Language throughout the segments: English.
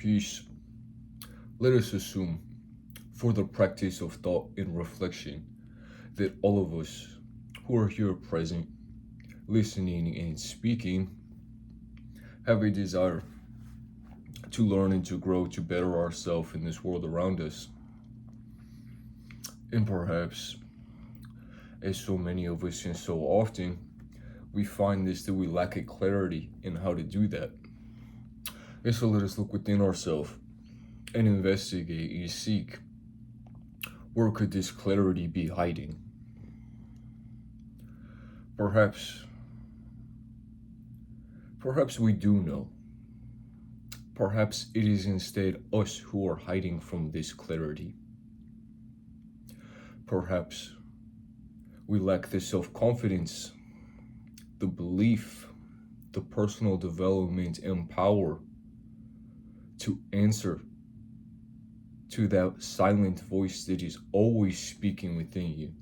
Peace. Let us assume, for the practice of thought and reflection, that all of us who are here present, listening and speaking, have a desire to learn and to grow to better ourselves in this world around us. And perhaps, as so many of us and so often, we find this that we lack a clarity in how to do that. And so let us look within ourselves and investigate and seek, where could this clarity be hiding? Perhaps we do know. Perhaps it is instead us who are hiding from this clarity. Perhaps we lack the self-confidence, the belief, the personal development and power to answer to that silent voice that is always speaking within you,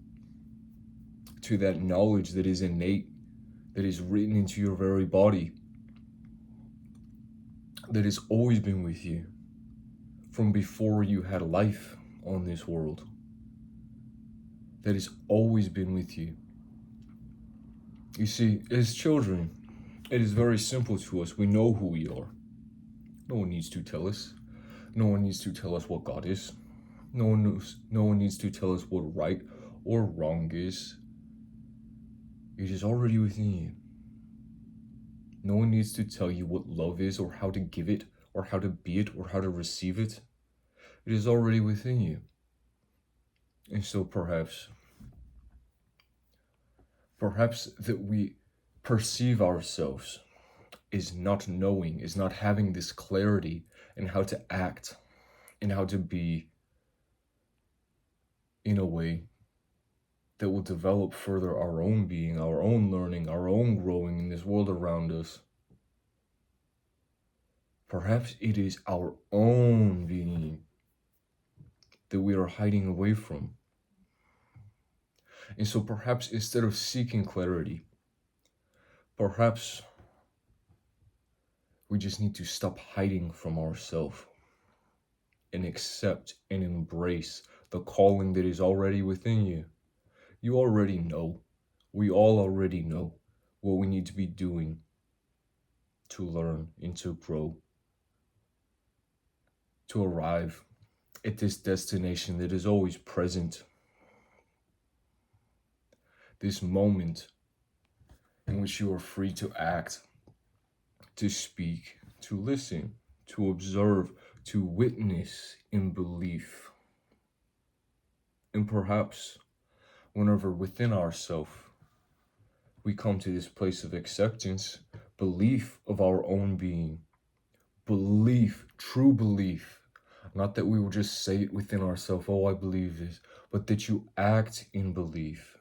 to that knowledge that is innate, that is written into your very body, that has always been with you from before you had life on this world, that has always been with you. You see, as children, it is very simple to us. We know who we are. No one needs to tell us. No one needs to tell us what God is. No one needs to tell us what right or wrong is. It is already within you. No one needs to tell you what love is or how to give it or how to be it or how to receive it. It is already within you. And so perhaps that we perceive ourselves is not knowing, is not having this clarity in how to act and how to be in a way that will develop further our own being, our own learning, our own growing in this world around us. Perhaps it is our own being that we are hiding away from. And so perhaps instead of seeking clarity, perhaps we just need to stop hiding from ourselves and accept and embrace the calling that is already within you. You already know, we all already know what we need to be doing to learn and to grow, to arrive at this destination that is always present. This moment in which you are free to act, to speak, to listen, to observe, to witness in belief. And perhaps whenever within ourselves we come to this place of acceptance, belief of our own being, belief, true belief, not that we will just say it within ourselves, oh, I believe this, but that you act in belief,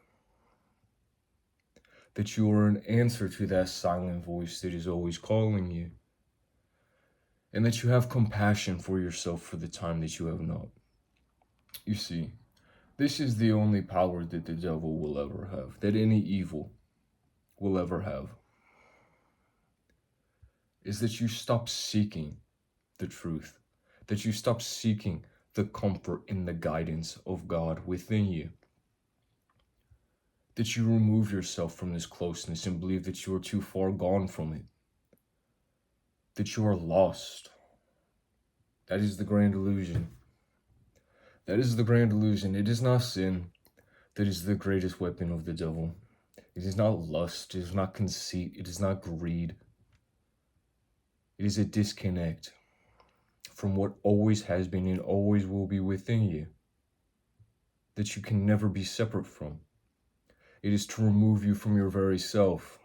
that you are an answer to that silent voice that is always calling you, and that you have compassion for yourself for the time that you have not. You see, this is the only power that the devil will ever have, that any evil will ever have, is that you stop seeking the truth, that you stop seeking the comfort and the guidance of God within you, that you remove yourself from this closeness and believe that you are too far gone from it, that you are lost. That is the grand illusion. That is the grand illusion. It is not sin that is the greatest weapon of the devil. It is not lust, it is not conceit, it is not greed. It is a disconnect from what always has been and always will be within you, that you can never be separate from. It is to remove you from your very self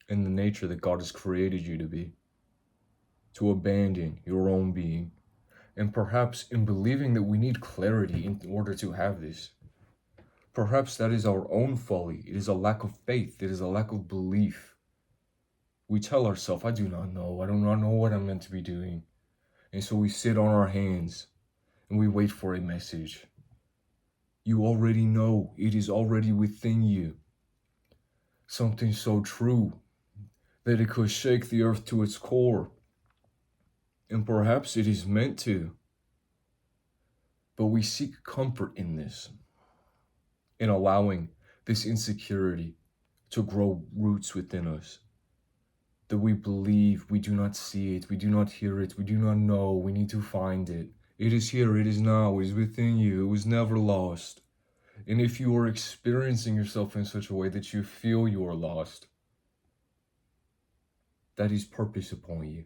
and the nature that God has created you to be, to abandon your own being. And perhaps in believing that we need clarity in order to have this, perhaps that is our own folly. It is a lack of faith. It is a lack of belief. We tell ourselves, I do not know. I do not know what I'm meant to be doing. And so we sit on our hands and we wait for a message. You already know. It is already within you. Something so true that it could shake the earth to its core. And perhaps it is meant to. But we seek comfort in this, in allowing this insecurity to grow roots within us. That we believe we do not see it, we do not hear it, we do not know, we need to find it. It is here, it is now, it is within you, it was never lost. And if you are experiencing yourself in such a way that you feel you are lost, that is purpose upon you.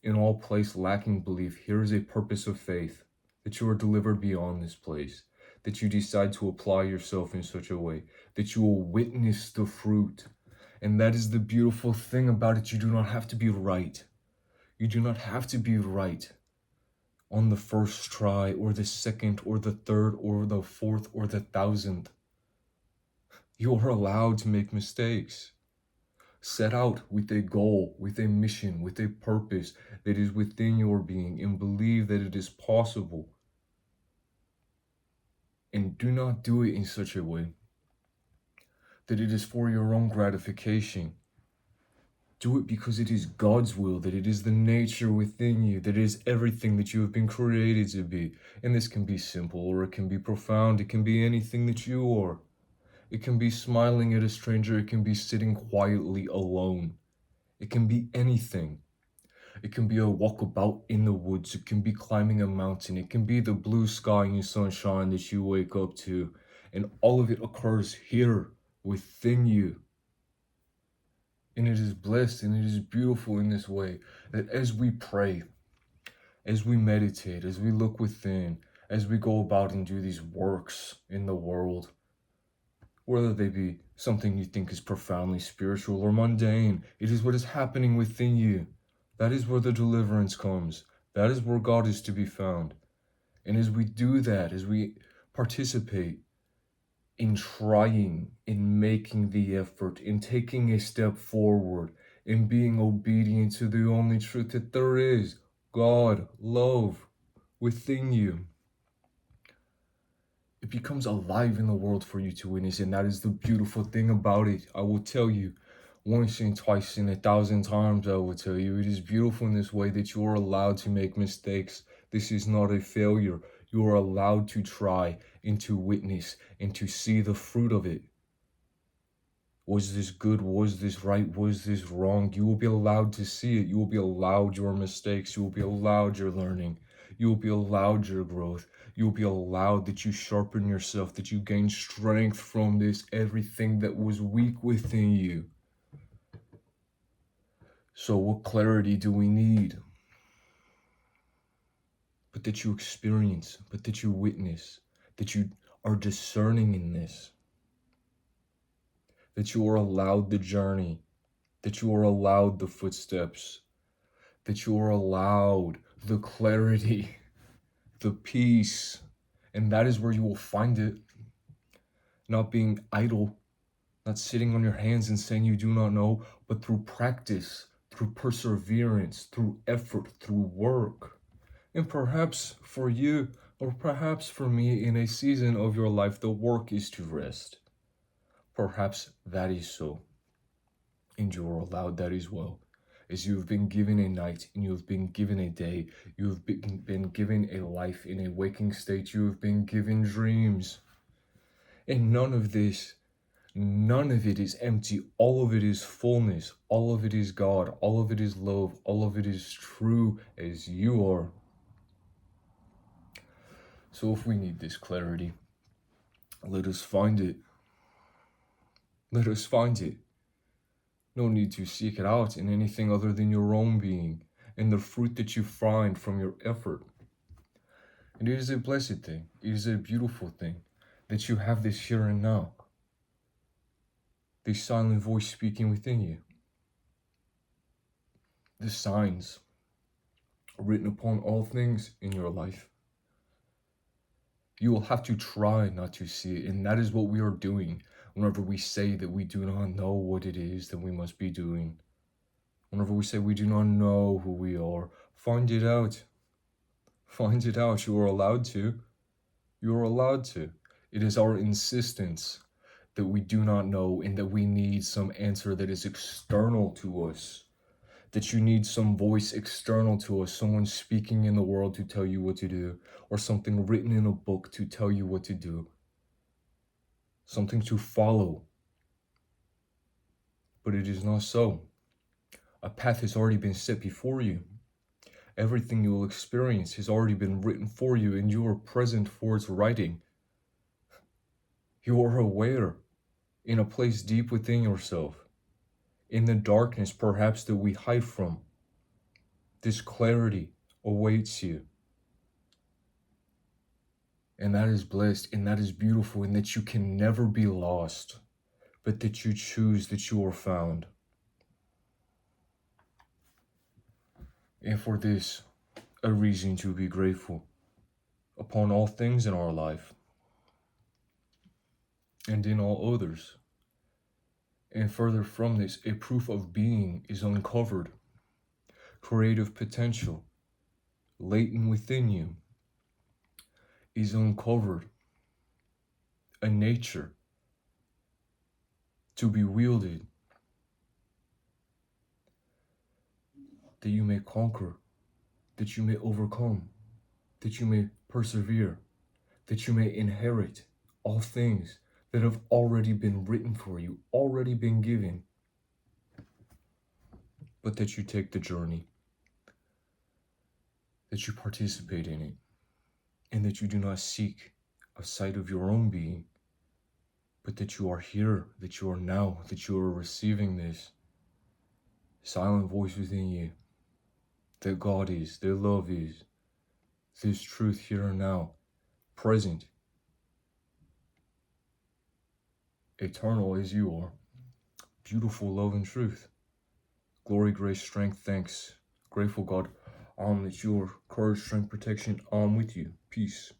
In all place lacking belief, here is a purpose of faith, that you are delivered beyond this place, that you decide to apply yourself in such a way, that you will witness the fruit. And that is the beautiful thing about it. You do not have to be right. You do not have to be right on the first try, or the second, or the third, or the fourth, or the 1,000th. You are allowed to make mistakes. Set out with a goal, with a mission, with a purpose that is within your being, and believe that it is possible. And do not do it in such a way that it is for your own gratification. Do it because it is God's will, that it is the nature within you, that it is everything that you have been created to be. And this can be simple, or it can be profound. It can be anything that you are. It can be smiling at a stranger. It can be sitting quietly alone. It can be anything. It can be a walkabout in the woods. It can be climbing a mountain. It can be the blue sky and sunshine that you wake up to. And all of it occurs here within you. And it is blessed and it is beautiful in this way, that as we pray, as we meditate, as we look within, as we go about and do these works in the world, whether they be something you think is profoundly spiritual or mundane, it is what is happening within you. That is where the deliverance comes. That is where God is to be found. And as we do that, as we participate in trying, in making the effort, in taking a step forward, in being obedient to the only truth that there is, God, love, within you, it becomes alive in the world for you to witness. And that is the beautiful thing about it. I will tell you, once and twice and 1,000 times, I will tell you, it is beautiful in this way that you are allowed to make mistakes. This is not a failure. You are allowed to try and to witness and to see the fruit of it. Was this good? Was this right? Was this wrong? You will be allowed to see it. You will be allowed your mistakes. You will be allowed your learning. You will be allowed your growth. You will be allowed that you sharpen yourself, that you gain strength from this, everything that was weak within you. So what clarity do we need? But that you experience, but that you witness, that you are discerning in this, that you are allowed the journey, that you are allowed the footsteps, that you are allowed the clarity, the peace, and that is where you will find it. Not being idle, not sitting on your hands and saying you do not know, but through practice, through perseverance, through effort, through work. And perhaps for you, or perhaps for me, in a season of your life, the work is to rest. Perhaps that is so. And you are allowed that as well. As you have been given a night and you have been given a day, you have been given a life in a waking state, you have been given dreams. And none of it is empty. All of it is fullness. All of it is God. All of it is love. All of it is true as you are. So if we need this clarity, let us find it. Let us find it. No need to seek it out in anything other than your own being and the fruit that you find from your effort. And it is a blessed thing. It is a beautiful thing that you have this here and now. The silent voice speaking within you. The signs written upon all things in your life. You will have to try not to see it, and that is what we are doing whenever we say that we do not know what it is that we must be doing. Whenever we say we do not know who we are, find it out. Find it out. You are allowed to. You are allowed to. It is our insistence that we do not know and that we need some answer that is external to us, that you need some voice external to us, someone speaking in the world to tell you what to do, or something written in a book to tell you what to do, something to follow. But it is not so. A path has already been set before you. Everything you will experience has already been written for you, and you are present for its writing. You are aware, in a place deep within yourself, in the darkness perhaps that we hide from. This clarity awaits you. And that is blessed, and that is beautiful, and that you can never be lost, but that you choose that you are found. And for this, a reason to be grateful upon all things in our life and in all others. And further from this, a proof of being is uncovered. Creative potential latent within you is uncovered. A nature to be wielded, that you may conquer, that you may overcome, that you may persevere, that you may inherit all things that have already been written for you, already been given, but that you take the journey, that you participate in it, and that you do not seek a sight of your own being, but that you are here, that you are now, that you are receiving this silent voice within you, that God is, that love is, this truth here and now, present, eternal as you are, beautiful love and truth, glory, grace, strength, thanks, grateful God, that your courage, strength, protection, with you, peace.